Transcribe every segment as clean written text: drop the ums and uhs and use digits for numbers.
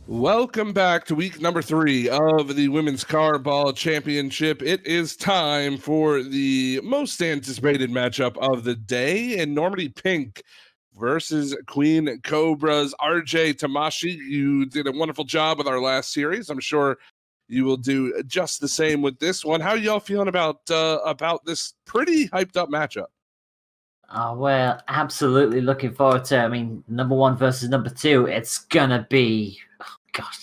Welcome back to week number 3 of the Women's Carball Championship. It is time for the most anticipated matchup of the day, Enormity Pink versus Queen Cobras. RJ Tamashi, you did a wonderful job with our last series. I'm sure you will do just the same with this one. How are y'all feeling about this pretty hyped up matchup? Well, absolutely looking forward to it. I mean, number 1 versus number 2. It's gonna be,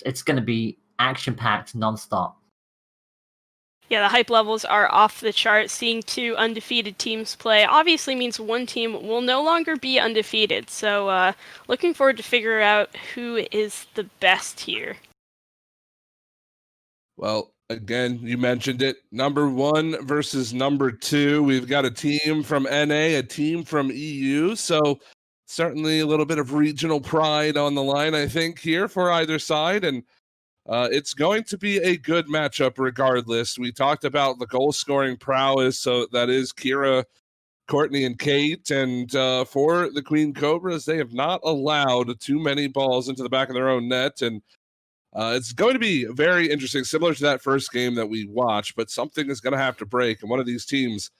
it's gonna be action-packed nonstop. Yeah, the hype levels are off the chart. Seeing 2 undefeated teams play obviously means one team will no longer be undefeated. So, looking forward to figure out who is the best here. Well, again, you mentioned it. Number 1 versus number 2. We've got a team from NA, a team from EU. So certainly a little bit of regional pride on the line, I think, here for either side. And it's going to be a good matchup regardless. We talked about the goal scoring prowess. So that is Kira, Courtney, and Kate. And for the Queen Cobras, they have not allowed too many balls into the back of their own net. And it's going to be very interesting, similar to that first game that we watched, but something is going to have to break. And one of these teams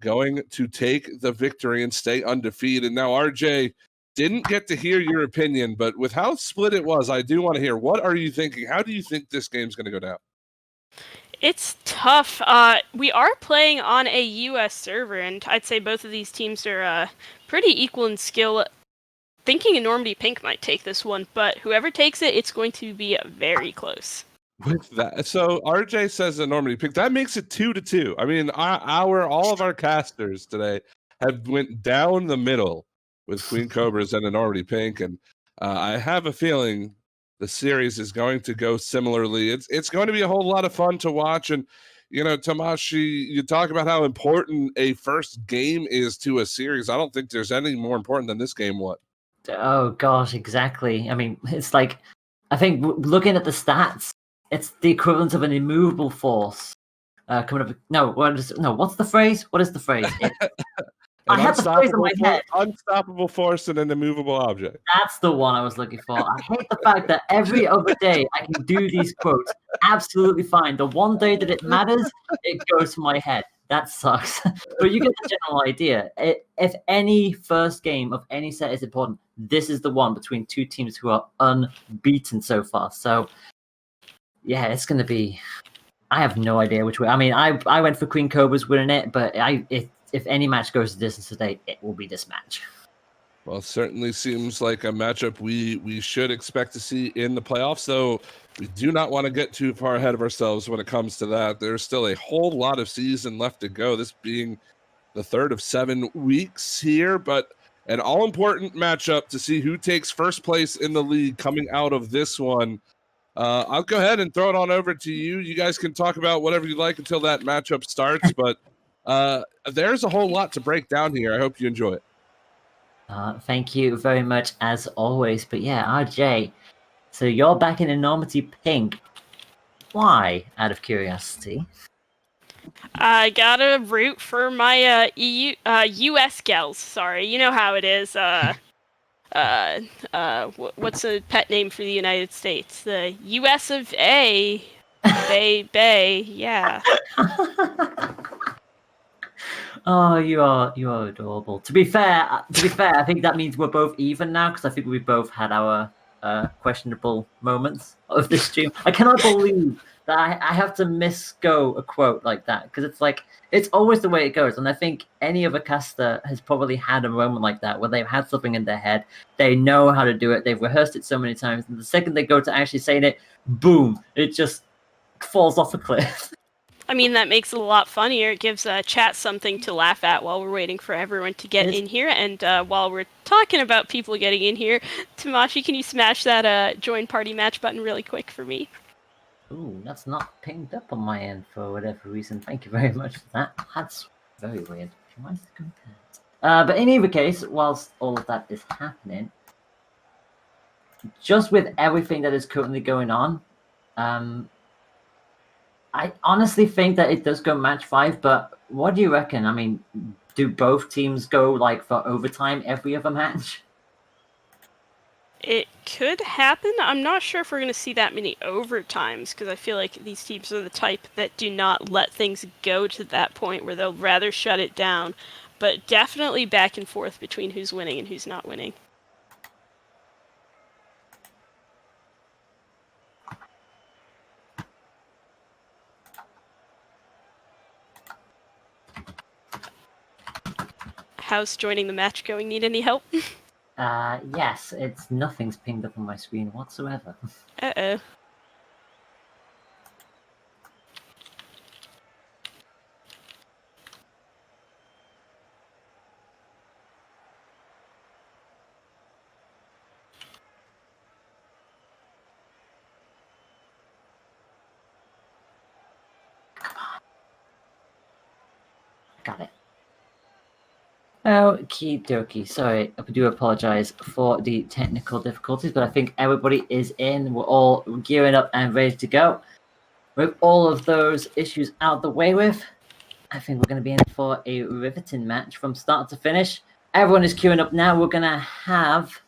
going to take the victory and stay undefeated. Now, RJ, didn't get to hear your opinion, but with how split it was, I do want to hear. What are you thinking? How do you think this game's going to go down? It's tough. We are playing on a US server, and I'd say both of these teams are pretty equal in skill. Thinking Enormity Pink might take this one, but whoever takes it, it's going to be very close. With that, so RJ says Enormity Pink. That makes it 2-2. I mean, all of our casters today have went down the middle with Queen Cobras and Enormity Pink, and I have a feeling the series is going to go similarly. It's going to be a whole lot of fun to watch. And you know, Tamashi, you talk about how important a first game is to a series. I don't think there's any more important than this game. What? Oh gosh, exactly. I mean, it's like, I think looking at the stats, it's the equivalent of an immovable force coming up. What's the phrase? What is the phrase? I had the phrase in my head. Unstoppable force and an immovable object. That's the one I was looking for. I hate the fact that every other day I can do these quotes absolutely fine. The one day that it matters, it goes to my head. That sucks. But you get the general idea. If any first game of any set is important, this is the one between 2 teams who are unbeaten so far. So, yeah, it's going to be... I have no idea which way. I mean, I went for Queen Cobras winning it, but if any match goes to distance today, it will be this match. Well, certainly seems like a matchup we should expect to see in the playoffs, though we do not want to get too far ahead of ourselves when it comes to that. There's still a whole lot of season left to go, this being the 3rd of 7 weeks here, but an all-important matchup to see who takes first place in the league coming out of this one. I'll go ahead and throw it on over to you. You guys can talk about whatever you like until that matchup starts, but there's a whole lot to break down here. I hope you enjoy it. Thank you very much, as always. But yeah, RJ, so you're back in Enormity Pink. Why, out of curiosity? I gotta root for my US gals. Sorry, you know how it is. What's a pet name for the United States? The US of A. Bay, yeah. Oh, you are adorable. To be fair, I think that means we're both even now, because I think we both had our questionable moments of this stream. I cannot believe that I have to misgo a quote like that, because it's like, it's always the way it goes. And I think any other caster has probably had a moment like that where they've had something in their head, they know how to do it, they've rehearsed it so many times, and the second they go to actually saying it, boom, it just falls off a cliff. I mean, that makes it a lot funnier. It gives chat something to laugh at while we're waiting for everyone to get in here. And while we're talking about people getting in here, Tamashi, can you smash that join party match button really quick for me? Ooh, that's not pinged up on my end for whatever reason. Thank you very much for that. That's very weird. But in either case, whilst all of that is happening, just with everything that is currently going on, I honestly think that it does go match 5, but what do you reckon? I mean, do both teams go like for overtime every other match? It could happen. I'm not sure if we're going to see that many overtimes, because I feel like these teams are the type that do not let things go to that point where they'll rather shut it down. But definitely back and forth between who's winning and who's not winning. How's joining the match going? Need any help? Yes, nothing's pinged up on my screen whatsoever. Uh-oh. Got it. Okie dokie. Sorry, I do apologize for the technical difficulties, but I think everybody is in. We're all gearing up and ready to go. With all of those issues out the way with, I think we're going to be in for a riveting match from start to finish. Everyone is queuing up now. We're going to have...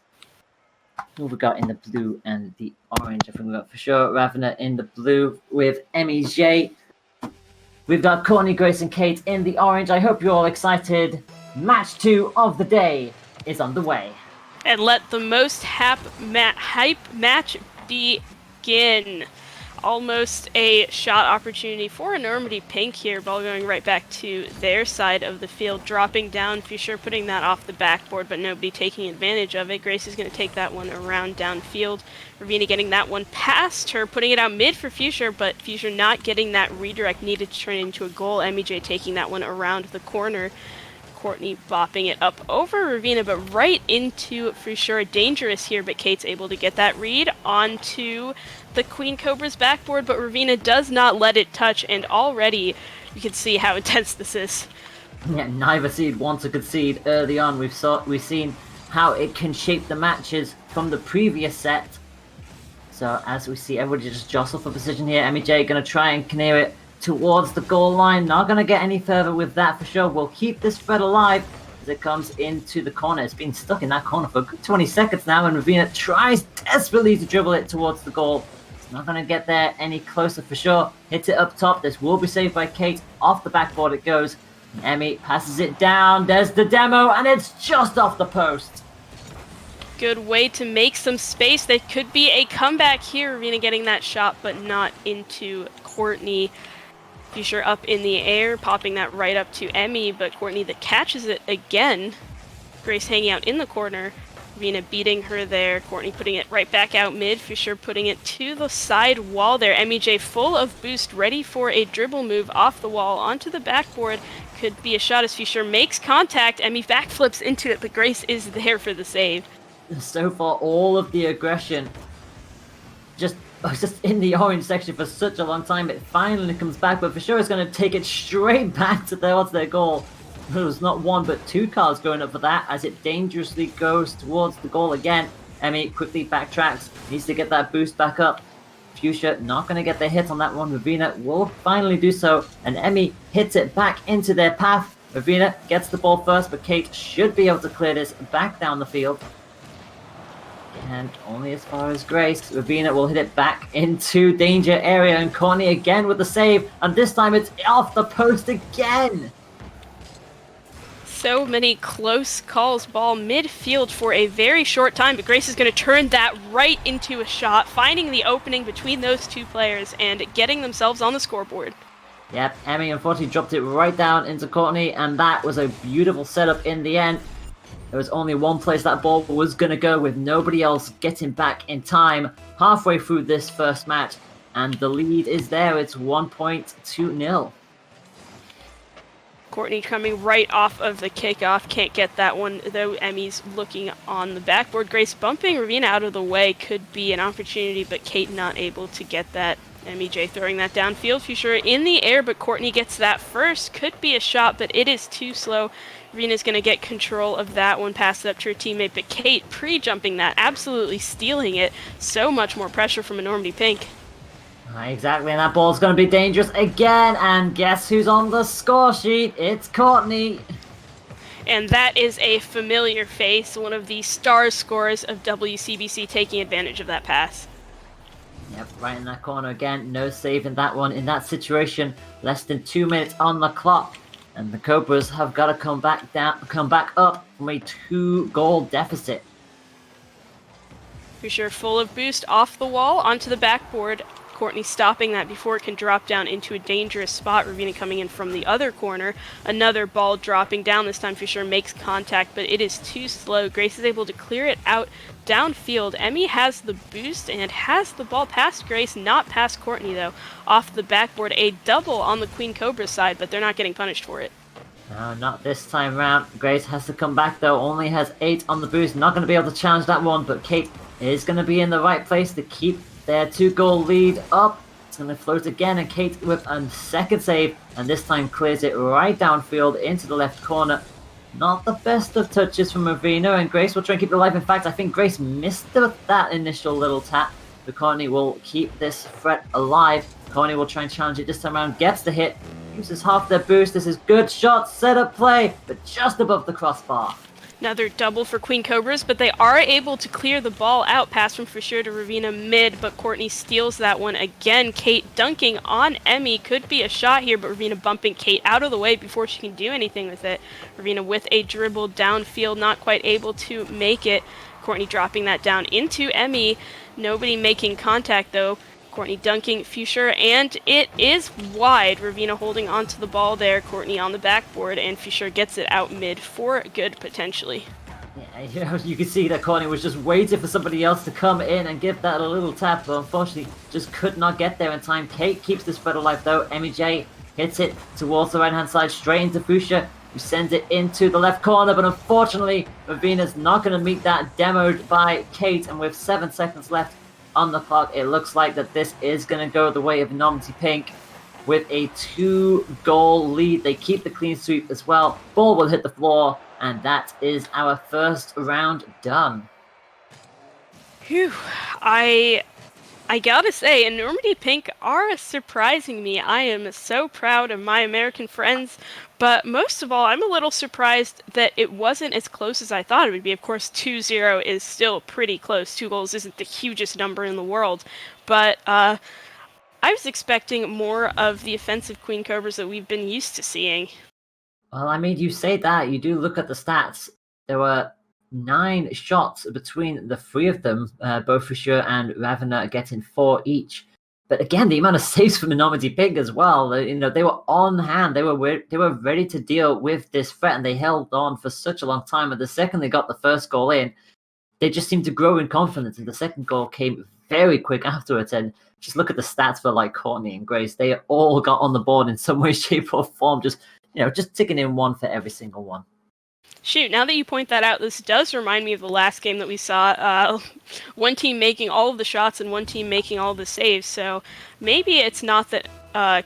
Who we got in the blue and the orange? I think we got for sure Ravena in the blue with Emmy J. We've got Courtney, Grace, and Kate in the orange. I hope you're all excited. Match 2 of the day is underway. And let the most hype match begin. Almost a shot opportunity for Enormity Pink here. Ball going right back to their side of the field. Dropping down, Fisher putting that off the backboard, but nobody taking advantage of it. Grace is going to take that one around downfield. Ravina getting that one past her, putting it out mid for Fisher, but Fisher not getting that redirect needed to turn into a goal. MEJ taking that one around the corner. Courtney bopping it up over Ravina, but right into Fisher. Dangerous here, but Kate's able to get that read onto the Queen Cobra's backboard, but Ravina does not let it touch, and already you can see how intense this is. Yeah, neither seed wants to concede early on. We've seen how it can shape the matches from the previous set. So as we see everybody just jostle for position here, MEJ going to try and clear it towards the goal line. Not going to get any further with that for sure. We'll keep this spread alive as it comes into the corner. It's been stuck in that corner for a good 20 seconds now, and Ravina tries desperately to dribble it towards the goal. It's not going to get there any closer for sure. Hits it up top. This will be saved by Kate. Off the backboard it goes. And Emmy passes it down. There's the demo, and it's just off the post. Good way to make some space. That could be a comeback here. Ravina getting that shot, but not into Courtney. Fisher up in the air, popping that right up to Emmy, but Courtney that catches it again. Grace hanging out in the corner. Ravina beating her there. Courtney putting it right back out mid. Fisher putting it to the side wall there. MEJ full of boost, ready for a dribble move off the wall onto the backboard. Could be a shot as Fisher makes contact. Emmy backflips into it, but Grace is there for the save. So far, all of the aggression just in the orange section for such a long time. It finally comes back, but for sure it's going to take it straight back to towards their goal. There was not one but two cars going up for that as it dangerously goes towards the goal again. Emmy quickly backtracks, needs to get that boost back up. Fuchsia not going to get the hit on that one. Ravina will finally do so, and Emmy hits it back into their path. Ravina gets the ball first, but Kate should be able to clear this back down the field. And only as far as Grace. Ravina will hit it back into danger area, and Courtney again with the save, and this time it's off the post again. So many close calls. Ball midfield for a very short time, but Grace is going to turn that right into a shot, finding the opening between those two players and getting themselves on the scoreboard. Yep, Emmy unfortunately dropped it right down into Courtney, and that was a beautiful setup in the end. There was only one place that ball was going to go, with nobody else getting back in time halfway through this first match, and the lead is there. It's 1-0. Courtney coming right off of the kickoff. Can't get that one, though. Emmy's looking on the backboard. Grace bumping Ravina out of the way could be an opportunity, but Kate not able to get that. MEJ throwing that downfield. Fisher in the air, but Courtney gets that first. Could be a shot, but it is too slow. Ravina's going to get control of that one, pass it up to her teammate, but Kate pre-jumping that, absolutely stealing it. So much more pressure from Enormity Pink. Exactly, and that ball's going to be dangerous again, and guess who's on the score sheet? It's Courtney. And that is a familiar face, one of the star scorers of WCBC taking advantage of that pass. Yep, right in that corner again. No save in that one. In that situation, less than 2 minutes on the clock. And the Cobras have got to come back up from a 2-goal deficit. Fisher full of boost off the wall onto the backboard. Courtney stopping that before it can drop down into a dangerous spot. Ravina coming in from the other corner. Another ball dropping down. This time Fisher makes contact, but it is too slow. Grace is able to clear it out downfield. Emmy has the boost and has the ball past Grace, not past Courtney though. Off the backboard, a double on the Queen Cobra side, but they're not getting punished for it. No, not this time round. Grace has to come back though. Only has 8 on the boost. Not going to be able to challenge that one, but Kate is going to be in the right place to keep their 2-goal lead up. It's going to float again, and Kate with a second save, and this time clears it right downfield into the left corner. Not the best of touches from Ravina, and Grace will try and keep it alive. In fact, I think Grace missed that initial little tap, but Courtney will keep this threat alive. Courtney will try and challenge it this time around, gets the hit, uses half their boost. This is good shot, set up play, but just above the crossbar. Another double for Queen Cobras, but they are able to clear the ball out. Pass from Fisher to Ravina mid, but Courtney steals that one again. Kate dunking on Emmy. Could be a shot here, but Ravina bumping Kate out of the way before she can do anything with it. Ravina with a dribble downfield, not quite able to make it. Courtney dropping that down into Emmy. Nobody making contact though. Courtney dunking Fisher, and it is wide. Ravina holding onto the ball there. Courtney on the backboard, and Fisher gets it out mid for good potentially. Yeah, you can see that Courtney was just waiting for somebody else to come in and give that a little tap, but unfortunately just could not get there in time. Kate keeps this spread alive though. Emmy J hits it towards the right hand side, straight into Fisher, who sends it into the left corner, but unfortunately Ravina's not going to meet that, demoed by Kate, and with 7 seconds left on the clock, it looks like that this is going to go the way of Enormity Pink with a 2-goal lead. They keep the clean sweep as well. Ball will hit the floor, and that is our first round done. Phew. I gotta say, Enormity Pink are surprising me. I am so proud of my American friends, but most of all, I'm a little surprised that it wasn't as close as I thought it would be. Of course, 2-0 is still pretty close. 2 goals isn't the hugest number in the world, but I was expecting more of the offensive Queen Cobras that we've been used to seeing. Well, I mean, you say that, you do look at the stats. There were 9 shots between the 3 of them, both Fisher and Ravina getting 4 each. But again, the amount of saves from Enormity Pig as well. They were on hand. They were ready to deal with this threat, and they held on for such a long time. And the second they got the first goal in, they just seemed to grow in confidence. And the second goal came very quick afterwards. And just look at the stats for like Courtney and Grace. They all got on the board in some way, shape, or form. Just ticking in 1 for every single one. Shoot, now that you point that out, this does remind me of the last game that we saw. One team making all of the shots and one team making all of the saves. So maybe it's not that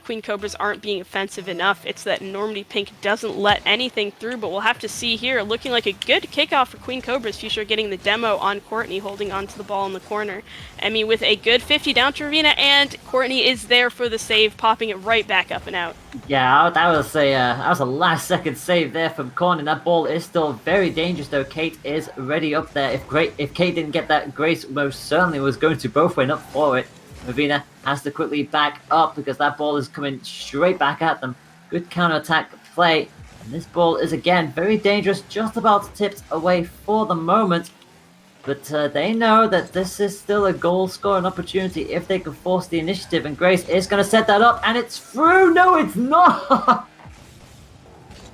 Queen Cobras aren't being offensive enough. It's that Enormity Pink doesn't let anything through, but we'll have to see here. Looking like a good kickoff for Queen Cobras. Fisher getting the demo on Courtney, holding onto the ball in the corner. Emmy with a good 50 down to Ravina, and Courtney is there for the save, popping it right back up and out. Yeah, that was a last-second save there from Courtney. That ball is still very dangerous, though. Kate is ready up there. If Kate didn't get that, Grace most certainly was going to both win up for it. Ravina has to quickly back up because that ball is coming straight back at them. Good counter-attack play. And this ball is, again, very dangerous, just about tipped away for the moment. But they know that this is still a goal-scoring opportunity if they can force the initiative. And Grace is going to set that up, and it's through! No, it's not!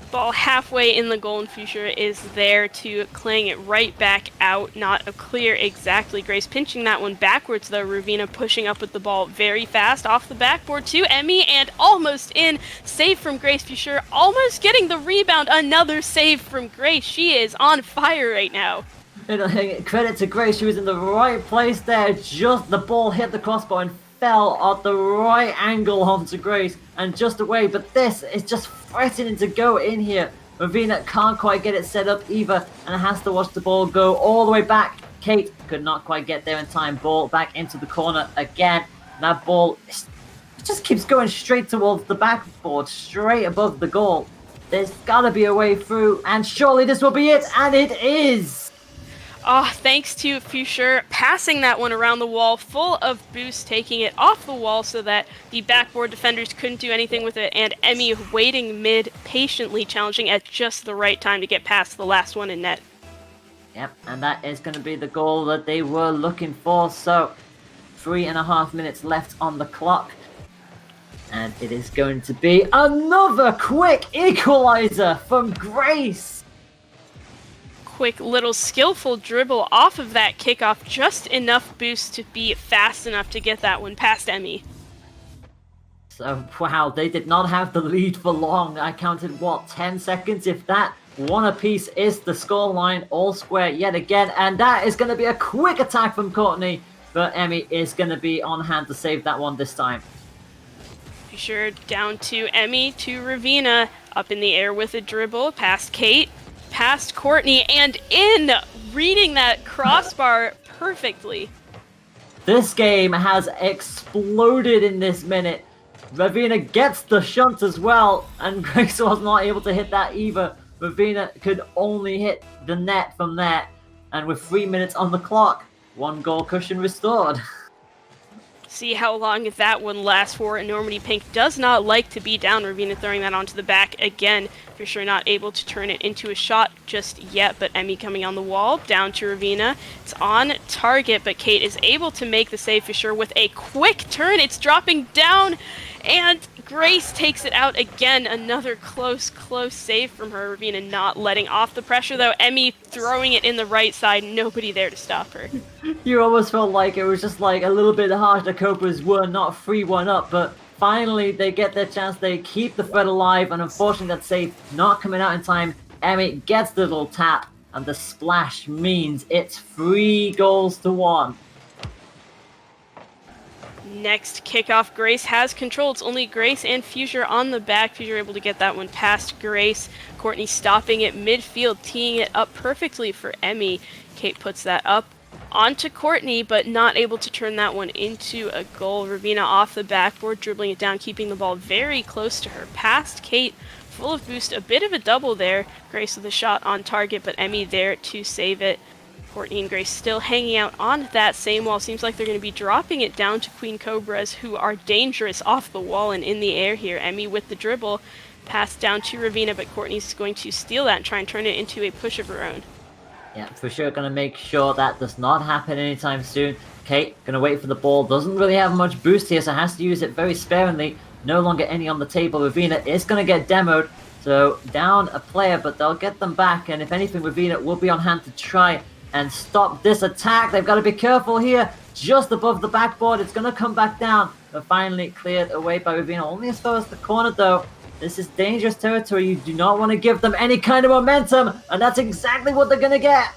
Ball halfway in the goal, and Fisher is there to clang it right back out. Not a clear exactly. Grace pinching that one backwards, though. Ravina pushing up with the ball very fast off the backboard to Emmy, and almost in. Save from Grace. Fisher almost getting the rebound. Another save from Grace. She is on fire right now. Credit to Grace, she was in the right place there. Just the ball hit the crossbar and fell at the right angle onto Grace and just away. But this is just threatening to go in here. Ravina can't quite get it set up either and has to watch the ball go all the way back. Kate could not quite get there in time. Ball back into the corner again. That ball just keeps going straight towards the backboard, straight above the goal. There's gotta be a way through, and surely this will be it, and it is! Oh, thanks to Fusher passing that one around the wall, full of boost, taking it off the wall so that the backboard defenders couldn't do anything with it, and Emmy waiting mid, patiently challenging at just the right time to get past the last one in net. Yep, and that is going to be the goal that they were looking for, so 3.5 minutes left on the clock. And it is going to be another quick equalizer from Grace! Quick little skillful dribble off of that kickoff, just enough boost to be fast enough to get that one past Emmy. So, wow, they did not have the lead for long. I counted, 10 seconds, if that? One apiece is the scoreline, all square yet again, and that is going to be a quick attack from Courtney, but Emmy is going to be on hand to save that one this time. Sure, down to Emmy, to Ravina, up in the air with a dribble, past Kate, past Courtney, and in, reading that crossbar perfectly. This game has exploded in this minute. Ravina gets the shunt as well, and Grace was not able to hit that either. Ravina could only hit the net from there, and with 3 minutes on the clock, 1 goal cushion restored. See how long that one lasts for. Enormity Pink does not like to be down. Ravina throwing that onto the back again. For sure not able to turn it into a shot just yet, but Emmy coming on the wall, down to Ravina. It's on target, but Kate is able to make the save for sure with a quick turn. It's dropping down, and Grace takes it out again. Another close save from her. Ravina not letting off the pressure, though. Emmy throwing it in the right side. Nobody there to stop her. You almost felt like it was just like a little bit harsh. The Cobras were not 3-1 up, but finally they get their chance. They keep the threat alive, and unfortunately that save not coming out in time. Emmy gets the little tap, and the splash means it's 3-1. Next kickoff, Grace has control. It's only Grace and Fusher on the back. Fusher able to get that one past Grace. Courtney stopping it midfield, teeing it up perfectly for Emmy. Kate puts that up onto Courtney, but not able to turn that one into a goal. Ravina off the backboard, dribbling it down, keeping the ball very close to her. Past Kate, full of boost, a bit of a double there. Grace with a shot on target, but Emmy there to save it. Courtney and Grace still hanging out on that same wall. Seems like they're going to be dropping it down to Queen Cobras, who are dangerous off the wall and in the air here. Emmy with the dribble, passed down to Ravina, but Courtney's going to steal that and try and turn it into a push of her own. Yeah, for sure going to make sure that does not happen anytime soon. Kate going to wait for the ball. Doesn't really have much boost here, so has to use it very sparingly. No longer any on the table. Ravina is going to get demoed. So down a player, but they'll get them back. And if anything, Ravina will be on hand to try and stop this attack. They've got to be careful here. Just above the backboard. It's going to come back down. But finally cleared away by Ravina. Only as far as the corner, though. This is dangerous territory. You do not want to give them any kind of momentum. And that's exactly what they're going to get.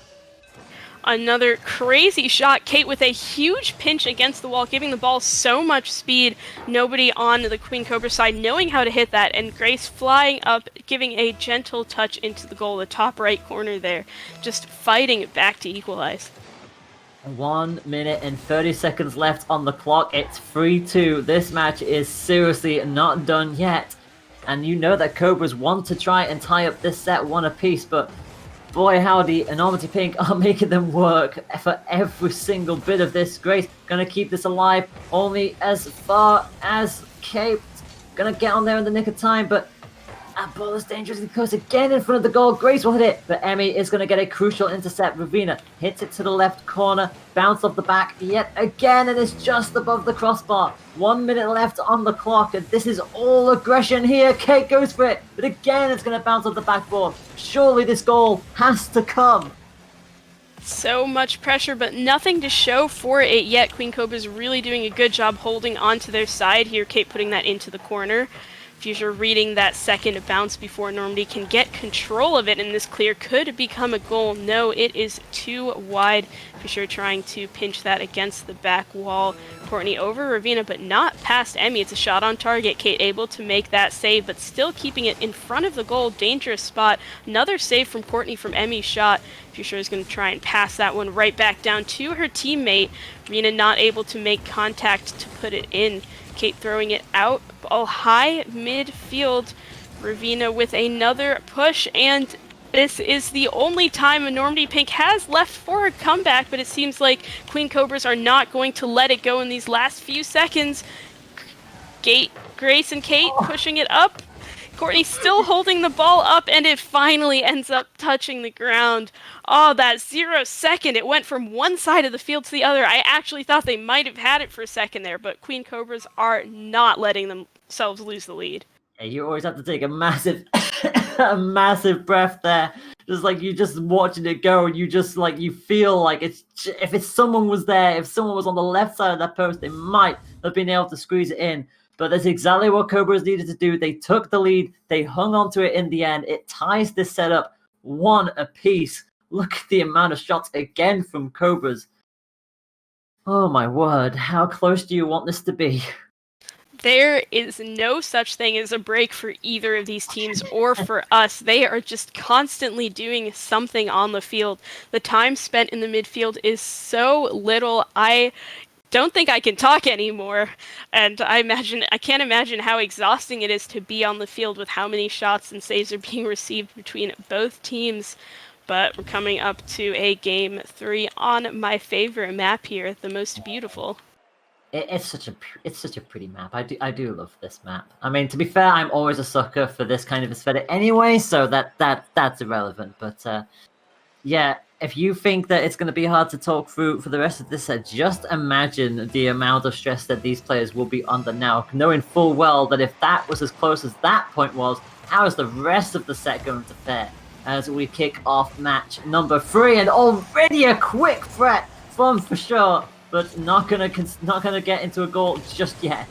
Another crazy shot. Kate with a huge pinch against the wall, giving the ball so much speed. Nobody on the Queen Cobra side knowing how to hit that. And Grace flying up, giving a gentle touch into the goal, the top right corner there. Just fighting it back to equalize. 1 minute and 30 seconds left on the clock. It's 3-2. This match is seriously not done yet. And you know that Cobras want to try and tie up this set one apiece, but boy howdy, Enormity Pink are making them work for every single bit of this. Grace gonna keep this alive only as far as Kate. Gonna get on there in the nick of time, but that ball is dangerously close again in front of the goal. Grace will hit it, but Emmy is gonna get a crucial intercept. Ravina hits it to the left corner, bounce off the back yet again, and it's just above the crossbar. 1 minute left on the clock, and this is all aggression here. Kate goes for it, but again it's gonna bounce off the backboard. Surely this goal has to come. So much pressure, but nothing to show for it yet. Queen Cobra's really doing a good job holding onto their side here. Kate putting that into the corner. Fusher reading that second bounce before Enormity can get control of it, and this clear could become a goal. No, it is too wide. Fusher trying to pinch that against the back wall. Courtney over Ravina, but not past Emmy. It's a shot on target. Kate able to make that save, but still keeping it in front of the goal. Dangerous spot. Another save from Courtney from Emmy's shot. Fusher is going to try and pass that one right back down to her teammate. Ravina not able to make contact to put it in. Kate throwing it out, ball high midfield. Ravina with another push, and this is the only time Enormity Pink has left for a comeback, but it seems like Queen Cobras are not going to let it go in these last few seconds. Grace and Kate pushing it up. Courtney still holding the ball up, and it finally ends up touching the ground. Oh, that 0 second. It went from one side of the field to the other. I actually thought they might have had it for a second there, but Queen Cobras are not letting themselves lose the lead. Yeah, you always have to take a massive, a massive breath there. Just like you just watching it go, and you just like you feel like if someone was there, if someone was on the left side of that post, they might have been able to squeeze it in. But that's exactly what Cobras needed to do. They took the lead. They hung on to it in the end. It ties this setup 1 apiece. Look at the amount of shots again from Cobras. Oh my word. How close do you want this to be? There is no such thing as a break for either of these teams or for us. They are just constantly doing something on the field. The time spent in the midfield is so little. I don't think I can talk anymore, and I can't imagine how exhausting it is to be on the field with how many shots and saves are being received between both teams. But we're coming up to a game 3 on my favorite map here, the most beautiful. It's such a pretty map. I do love this map. I mean, to be fair, I'm always a sucker for this kind of aesthetic anyway, so that's irrelevant. But yeah, if you think that it's going to be hard to talk through for the rest of this set, just imagine the amount of stress that these players will be under now, knowing full well that if that was as close as that point was, how is the rest of the set going to fare as we kick off match number 3? And already a quick threat from For Sure, but not gonna get into a goal just yet.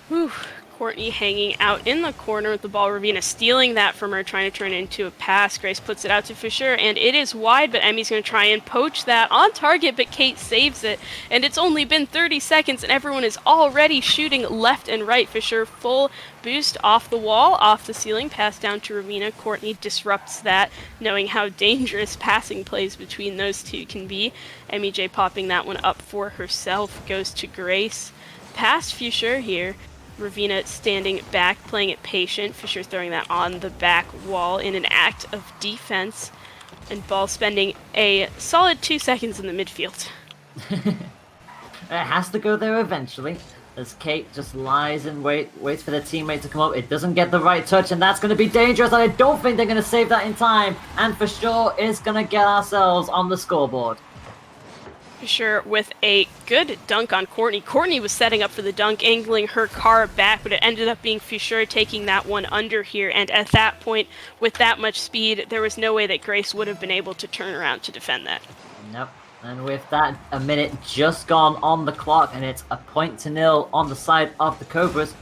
Whew. Courtney hanging out in the corner with the ball. Ravina stealing that from her, trying to turn it into a pass. Grace puts it out to Fisher, and it is wide, but Emmy's going to try and poach that on target, but Kate saves it. And it's only been 30 seconds, and everyone is already shooting left and right. Fisher, full boost off the wall, off the ceiling, pass down to Ravina. Courtney disrupts that, knowing how dangerous passing plays between those two can be. Emmy J popping that one up for herself, goes to Grace. Past Fisher here. Ravina standing back, playing it patient. Fisher throwing that on the back wall in an act of defense. And ball spending a solid 2 seconds in the midfield. It has to go there eventually, as Kate just lies and waits for their teammate to come up. It doesn't get the right touch, and that's going to be dangerous, and I don't think they're going to save that in time. And For Sure is going to get ourselves on the scoreboard. Fisher with a good dunk on Courtney. Courtney was setting up for the dunk, angling her car back, but it ended up being Fisher taking that one under here. And at that point, with that much speed, there was no way that Grace would have been able to turn around to defend that. Nope. And with that, a minute just gone on the clock, and it's 1-0 on the side of the Cobras.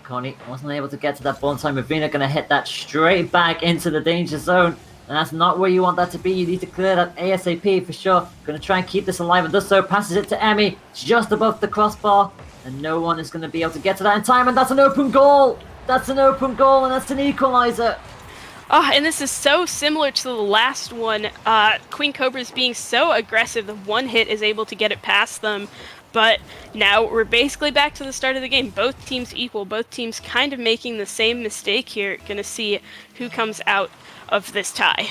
Courtney wasn't able to get to that ball in time. Ravina going to hit that straight back into the danger zone. And that's not where you want that to be. You need to clear that ASAP For Sure. Going to try and keep this alive, and does so. Passes it to Emmy, just above the crossbar. And no one is going to be able to get to that in time. And that's an open goal. That's an open goal, and that's an equalizer. And this is so similar to the last one. Queen Cobras being so aggressive, the one hit is able to get it past them. But now we're basically back to the start of the game. Both teams equal. Both teams kind of making the same mistake here. Going to see who comes out of this tie.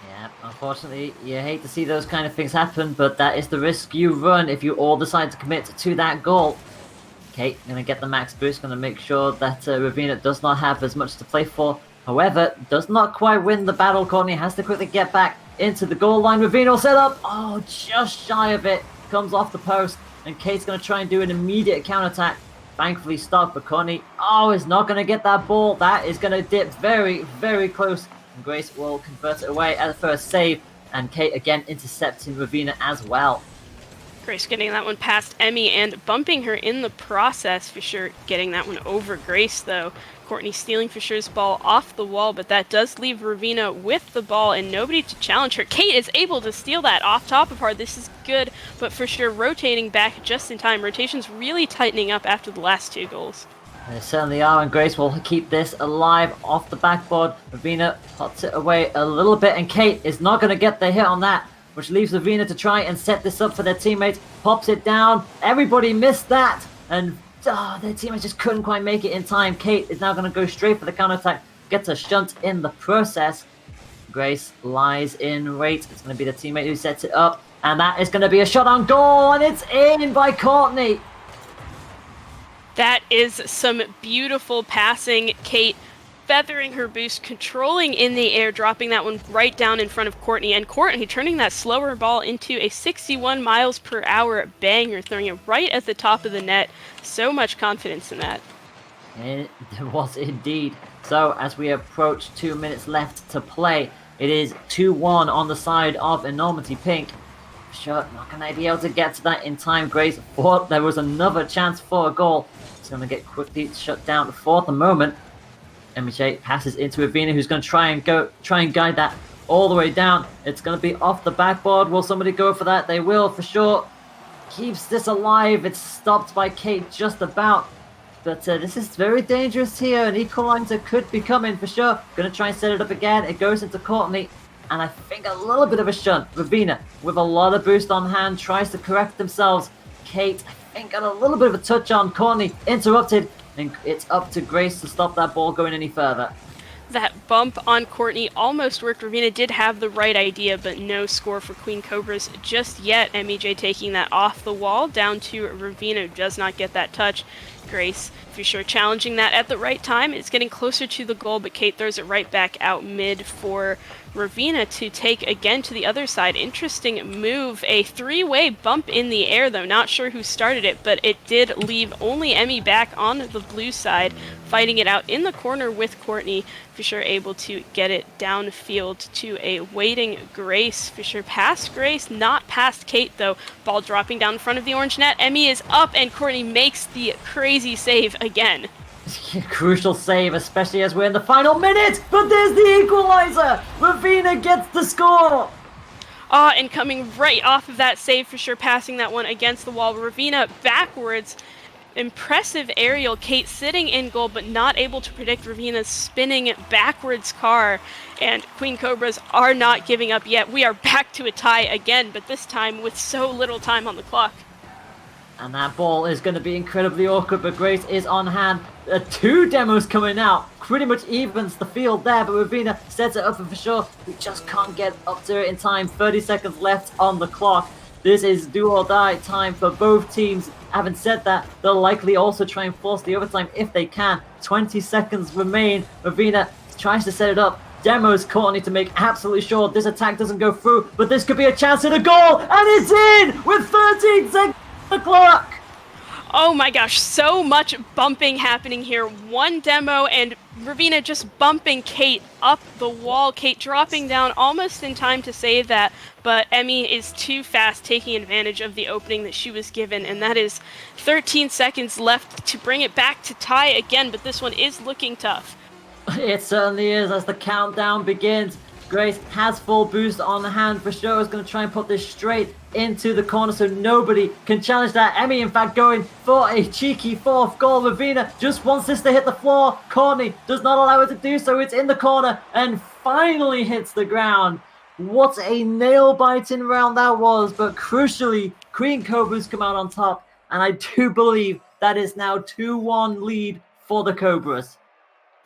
Yeah, unfortunately, you hate to see those kind of things happen, but that is the risk you run if you all decide to commit to that goal. Kate gonna get the max boost, gonna make sure that Ravina does not have as much to play for. However, does not quite win the battle. Courtney has to quickly get back into the goal line. Ravina will set up. Oh, just shy of it. Comes off the post, and Kate's gonna try and do an immediate counterattack. Thankfully stopped, but Courtney, is not gonna get that ball. That is gonna dip very, very close. Grace will convert it away at the first save, and Kate again intercepting Ravina as well. Grace getting that one past Emmy and bumping her in the process. Fisher getting that one over Grace, though. Courtney stealing Fisher's ball off the wall, but that does leave Ravina with the ball and nobody to challenge her. Kate is able to steal that off top of her. This is good, but Fisher rotating back just in time. Rotation's really tightening up after the last 2 goals. They certainly are, and Grace will keep this alive off the backboard. Ravina pots it away a little bit, and Kate is not going to get the hit on that, which leaves Ravina to try and set this up for their teammates. Pops it down. Everybody missed that, and Their teammates just couldn't quite make it in time. Kate is now going to go straight for the counterattack, gets a shunt in the process. Grace lies in wait. It's going to be the teammate who sets it up, and that is going to be a shot on goal, and it's in by Courtney. That is some beautiful passing. Kate feathering her boost, controlling in the air, dropping that one right down in front of Courtney. And Courtney turning that slower ball into a 61 miles per hour banger, throwing it right at the top of the net. So much confidence in that. It was indeed. So as we approach 2 minutes left to play, it is 2-1 on the side of Enormity Pink. Sure, not going to be able to get to that in time. Grace thought there was another chance for a goal. It's going to get quickly shut down for the moment. MJ passes into Avina, who's going to try and guide that all the way down. It's going to be off the backboard. Will somebody go for that? They will, for sure. Keeps this alive. It's stopped by Kate just about. But this is very dangerous here. An equalizer could be coming for sure. Going to try and set it up again. It goes into Courtney. And I think a little bit of a shunt. Ravina, with a lot of boost on hand, tries to correct themselves. Kate, I think, got a little bit of a touch on Courtney. Interrupted. And it's up to Grace to stop that ball going any further. That bump on Courtney almost worked. Ravina did have the right idea, but no score for Queen Cobras just yet. MEJ taking that off the wall down to Ravina, who does not get that touch. Grace, for sure, challenging that at the right time. It's getting closer to the goal, but Kate throws it right back out mid for Ravina to take again to the other side. Interesting move. A three-way bump in the air, though. Not sure who started it, but it did leave only Emmy back on the blue side, fighting it out in the corner with Courtney. Fisher able to get it downfield to a waiting Grace. Fisher past Grace, not past Kate, though. Ball dropping down in front of the orange net. Emmy is up, and Courtney makes the crazy save again. Crucial save, especially as we're in the final minute. But there's the equalizer. Ravina gets the score. And coming right off of that save, for sure, passing that one against the wall. Ravina backwards. Impressive aerial. Kate sitting in goal, but not able to predict Ravina's spinning backwards car. And Queen Cobras are not giving up yet. We are back to a tie again, but this time with so little time on the clock. And that ball is going to be incredibly awkward, but Grace is on hand. Two demos coming out. Pretty much evens the field there, but Ravina sets it up for sure. We just can't get up to it in time. 30 seconds left on the clock. This is do or die time for both teams. Having said that, they'll likely also try and force the overtime if they can. 20 seconds remain. Ravina tries to set it up. Demos Courtney to make absolutely sure this attack doesn't go through, but this could be a chance at a goal, and it's in with 13 seconds on the clock. Oh my gosh, so much bumping happening here. One demo and Ravina just bumping Kate up the wall. Kate dropping down almost in time to save that, but Emmy is too fast, taking advantage of the opening that she was given, and that is 13 seconds left to bring it back to tie again, but this one is looking tough. It certainly is as the countdown begins. Grace has full boost on the hand for sure. Is going to try and put this straight into the corner so nobody can challenge that. Emmy, in fact, going for a cheeky fourth goal. Ravina just wants this to hit the floor. Courtney does not allow it to do so. It's in the corner and finally hits the ground. What a nail-biting round that was. But crucially, Queen Cobras come out on top. And I do believe that is now 2-1 lead for the Cobras.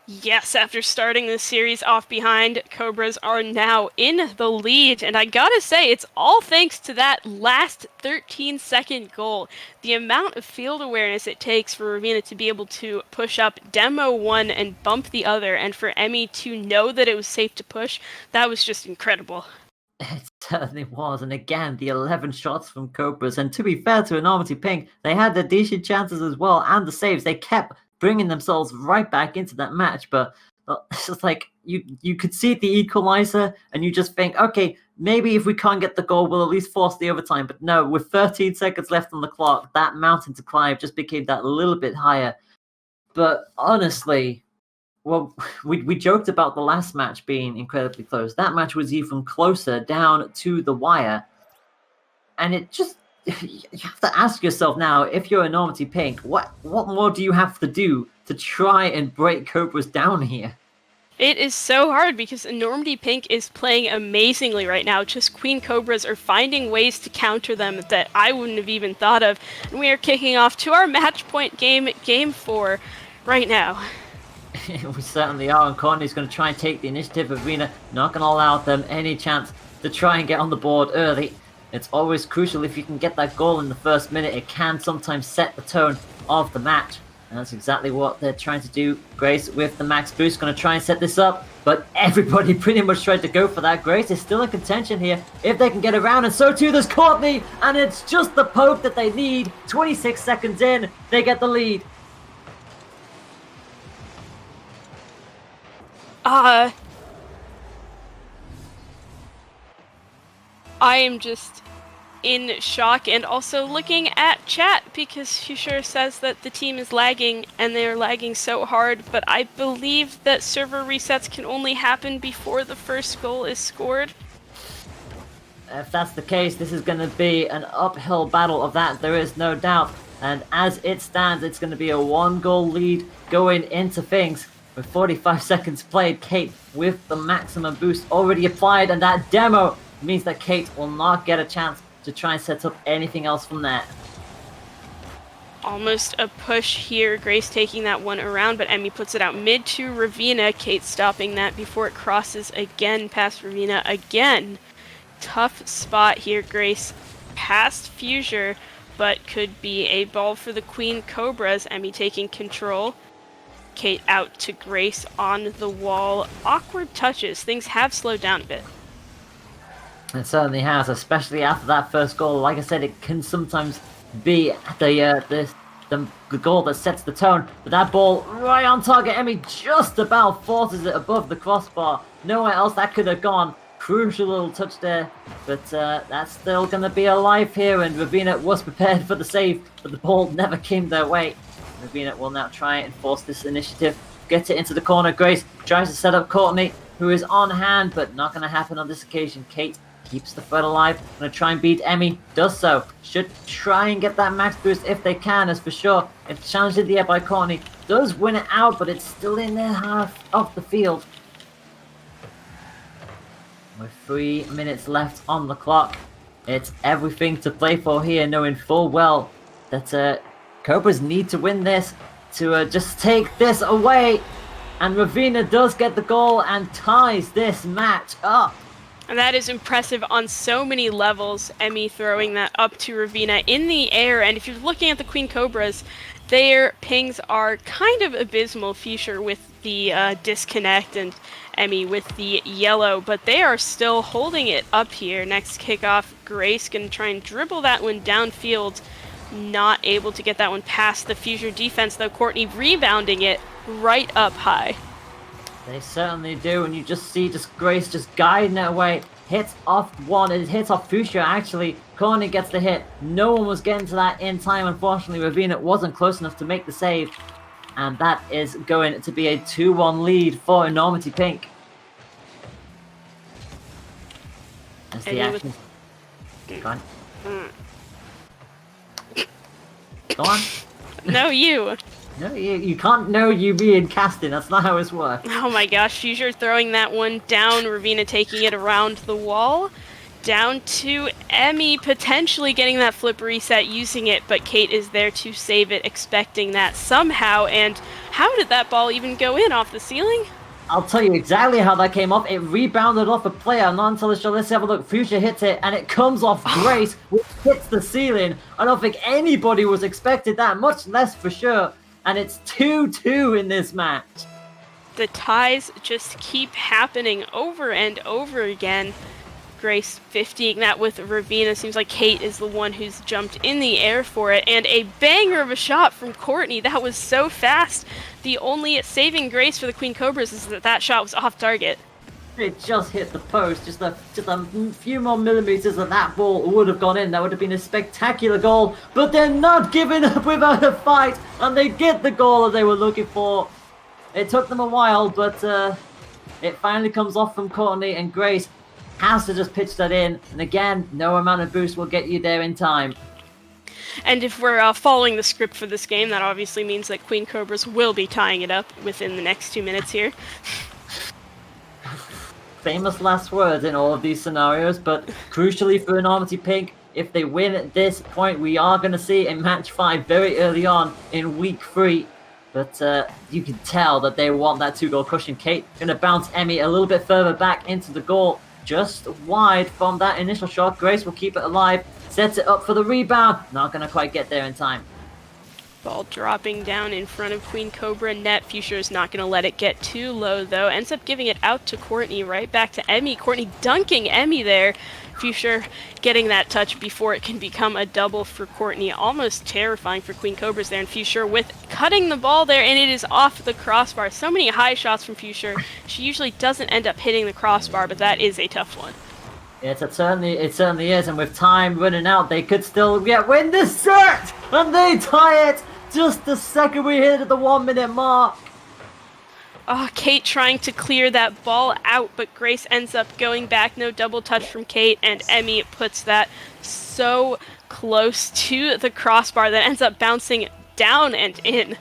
Yes, after starting this series off behind, Cobras are now in the lead, and I gotta say, it's all thanks to that last 13-second goal. The amount of field awareness it takes for Ravina to be able to push up demo one and bump the other, and for Emmy to know that it was safe to push, that was just incredible. It certainly was, and again, the 11 shots from Cobras, and to be fair to Enormity Pink, they had the decent chances as well, and the saves. They kept bringing themselves right back into that match, but it's just like you could see the equalizer and you just think, okay, maybe if we can't get the goal, we'll at least force the overtime. But no, with 13 seconds left on the clock, that mountain to climb just became that little bit higher. But honestly, well, we joked about the last match being incredibly close. That match was even closer, down to the wire, and it just, you have to ask yourself now, if you're Enormity Pink, what more do you have to do to try and break Cobras down here? It is so hard because Enormity Pink is playing amazingly right now. Just Queen Cobras are finding ways to counter them that I wouldn't have even thought of. And we are kicking off to our match point game, Game 4, right now. We certainly are, and Courtney's going to try and take the initiative. Arena not going to allow them any chance to try and get on the board early. It's always crucial if you can get that goal in the first minute. It can sometimes set the tone of the match, and that's exactly what they're trying to do. Grace with the max boost going to try and set this up, but everybody pretty much tried to go for that. Grace is still in contention here if they can get around, and so too does Courtney, and it's just the poke that they need. 26 seconds in, they get the lead. I am just in shock and also looking at chat because Fuchsia says that the team is lagging and they're lagging so hard, but I believe that server resets can only happen before the first goal is scored. If that's the case, this is going to be an uphill battle of that, there is no doubt. And as it stands, it's going to be a 1-goal lead going into things. With 45 seconds played, Kate with the maximum boost already applied, and that demo means that Kate will not get a chance to try and set up anything else from there. Almost a push here. Grace taking that one around, but Emmy puts it out mid to Ravina. Kate stopping that before it crosses again past Ravina again. Tough spot here. Grace past Fuchsia, but could be a ball for the Queen Cobras. Emmy taking control. Kate out to Grace on the wall. Awkward touches. Things have slowed down a bit. It certainly has, especially after that first goal. Like I said, it can sometimes be the goal that sets the tone. But that ball right on target. Emmy just about forces it above the crossbar. Nowhere else that could have gone. Crucial little touch there. But that's still going to be alive here. And Ravina was prepared for the save, but the ball never came their way. Ravina will now try and force this initiative. Get it into the corner. Grace tries to set up Courtney, who is on hand, but not going to happen on this occasion. Kate keeps the threat alive. Going to try and beat Emmy. Does so. Should try and get that max boost if they can, as for sure. It's challenged in the air by Courtney. Does win it out, but it's still in their half of the field. With 3 minutes left on the clock, it's everything to play for here, knowing full well that Cobras need to win this to just take this away. And Ravina does get the goal and ties this match up. And that is impressive on so many levels. Emmy throwing that up to Ravina in the air. And if you're looking at the Queen Cobras, their pings are kind of abysmal. Fuchsia with the disconnect and Emmy with the yellow. But they are still holding it up here. Next kickoff, Grace going to try and dribble that one downfield. Not able to get that one past the Fuchsia defense, though. Courtney rebounding it right up high. They certainly do, and you just see Grace just guiding it away. Hits off one, it hits off Fuchsia actually. Courtney gets the hit. No one was getting to that in time, unfortunately. Ravina wasn't close enough to make the save. And that is going to be a 2-1 lead for Enormity Pink. As the action... Go on. Go on. No, you. No, you can't know you being casting. That's not how this works. Oh my gosh, Fuchsia throwing that one down. Ravina taking it around the wall. Down to Emmy potentially getting that flip reset, using it, but Kate is there to save it, expecting that somehow. And how did that ball even go in off the ceiling? I'll tell you exactly how that came off. It rebounded off a player, not until the show. Let's have a look. Fuchsia hits it, and it comes off Grace, which hits the ceiling. I don't think anybody was expected that, much less for sure. And it's 2-2 in this match. The ties just keep happening over and over again. Grace 50ing that with Ravina. Seems like Kate is the one who's jumped in the air for it. And a banger of a shot from Courtney. That was so fast. The only saving grace for the Queen Cobras is that shot was off target. It just hit the post. Just a few more millimeters and that ball would have gone in. That would have been a spectacular goal. But they're not giving up without a fight. And they get the goal that they were looking for. It took them a while, but it finally comes off from Courtney, and Grace has to just pitch that in. And again, no amount of boost will get you there in time. And if we're following the script for this game, that obviously means that Queen Cobras will be tying it up within the next 2 minutes here. famous last words in all of these scenarios, but crucially for Enormity Pink, if they win at this point, we are going to see a match 5 very early on in week 3. But you can tell that they want that 2-goal cushion. Kate going to bounce Emmy a little bit further back into the goal, just wide from that initial shot. Grace will keep it alive, sets it up for the rebound. Not going to quite get there in time. Ball dropping down in front of Queen Cobra. Net Fuchsia is not going to let it get too low, though. Ends up giving it out to Courtney, right back to Emmy. Courtney dunking Emmy there. Fuchsia getting that touch before it can become a double for Courtney. Almost terrifying for Queen Cobras there. And Fuchsia with cutting the ball there, and it is off the crossbar. So many high shots from Fuchsia. She usually doesn't end up hitting the crossbar, but that is a tough one. It certainly is, and with time running out, they could still win this set, and they tie it just the second we hit at the 1 minute mark. Oh, Kate trying to clear that ball out, but Grace ends up going back. No double touch from Kate, and Emmy puts that so close to the crossbar that ends up bouncing down and in.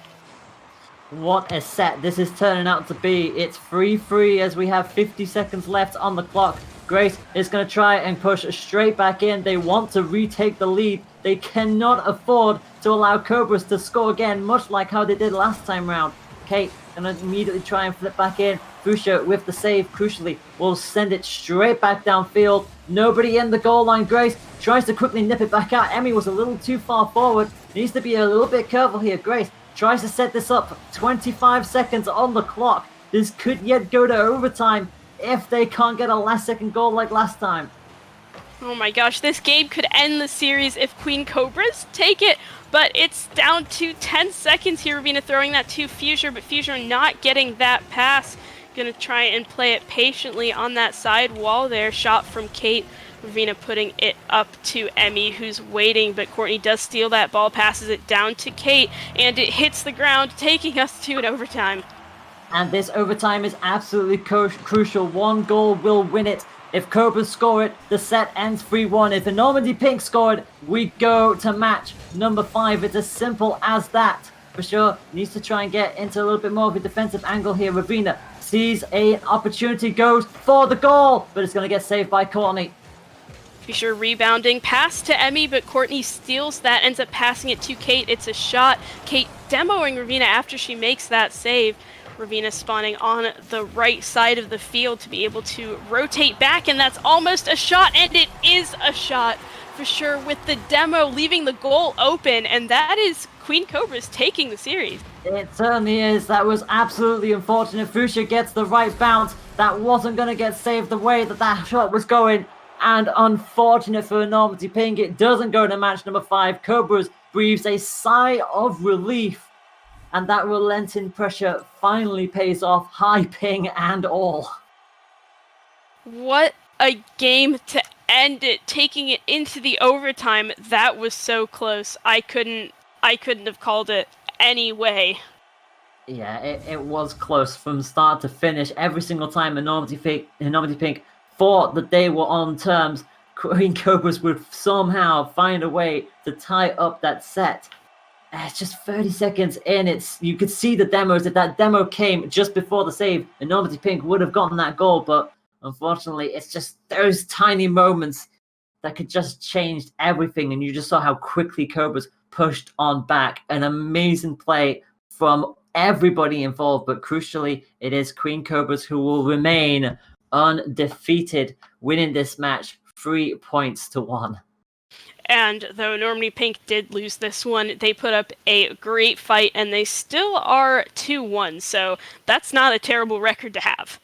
What a set this is turning out to be. It's 3-3 as we have 50 seconds left on the clock. Grace is going to try and push straight back in. They want to retake the lead. They cannot afford to allow Cobras to score again, much like how they did last time round. Kate going to immediately try and flip back in. Fuchsia with the save, crucially, will send it straight back downfield. Nobody in the goal line. Grace tries to quickly nip it back out. Emmy was a little too far forward. Needs to be a little bit careful here. Grace tries to set this up. 25 seconds on the clock. This could yet go to overtime if they can't get a last-second goal like last time. Oh my gosh, this game could end the series if Queen Cobras take it, but it's down to 10 seconds here. Ravina throwing that to Fuchsia, but Fuchsia not getting that pass. Gonna try and play it patiently on that side wall there. Shot from Kate. Ravina putting it up to Emmy, who's waiting, but Courtney does steal that ball, passes it down to Kate, and it hits the ground, taking us to an overtime. And this overtime is absolutely crucial. 1 goal will win it. If Cobras score it, the set ends 3-1. If Enormity Pink scored, we go to match number 5. It's as simple as that. For sure, needs to try and get into a little bit more of a defensive angle here. Ravina sees an opportunity, goes for the goal, but it's going to get saved by Courtney. Fuchsia rebounding, pass to Emmy, but Courtney steals that, ends up passing it to Kate. It's a shot. Kate demoing Ravina after she makes that save. Ravina spawning on the right side of the field to be able to rotate back, and that's almost a shot, and it is a shot for sure, with the demo leaving the goal open, and that is Queen Cobras taking the series. It certainly is. That was absolutely unfortunate. Fuchsia gets the right bounce. That wasn't going to get saved the way that shot was going, and unfortunate for Enormity Pink, it doesn't go to match number 5. Cobras breathes a sigh of relief. And that relenting pressure finally pays off, high ping and all. What a game to end it, taking it into the overtime. That was so close. I couldn't have called it any way. Yeah, it was close from start to finish. Every single time Enormity Pink thought that they were on terms, Queen Cobras would somehow find a way to tie up that set. It's just 30 seconds in. You could see the demos. If that demo came just before the save, Enormity Pink would have gotten that goal. But unfortunately, it's just those tiny moments that could just change everything. And you just saw how quickly Cobras pushed on back. An amazing play from everybody involved. But crucially, it is Queen Cobras who will remain undefeated, winning this match 3-1. And though Enormity Pink did lose this one, they put up a great fight, and they still are 2-1, so that's not a terrible record to have.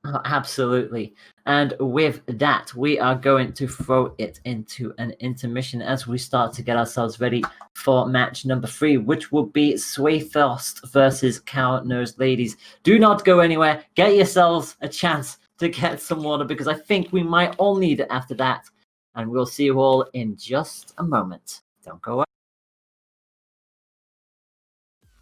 Oh, absolutely. And with that, we are going to throw it into an intermission as we start to get ourselves ready for match number 3, which will be Swayfrost versus Cow-Nosed Ladies. Do not go anywhere. Get yourselves a chance to get some water, because I think we might all need it after that. And we'll see you all in just a moment. Don't go away.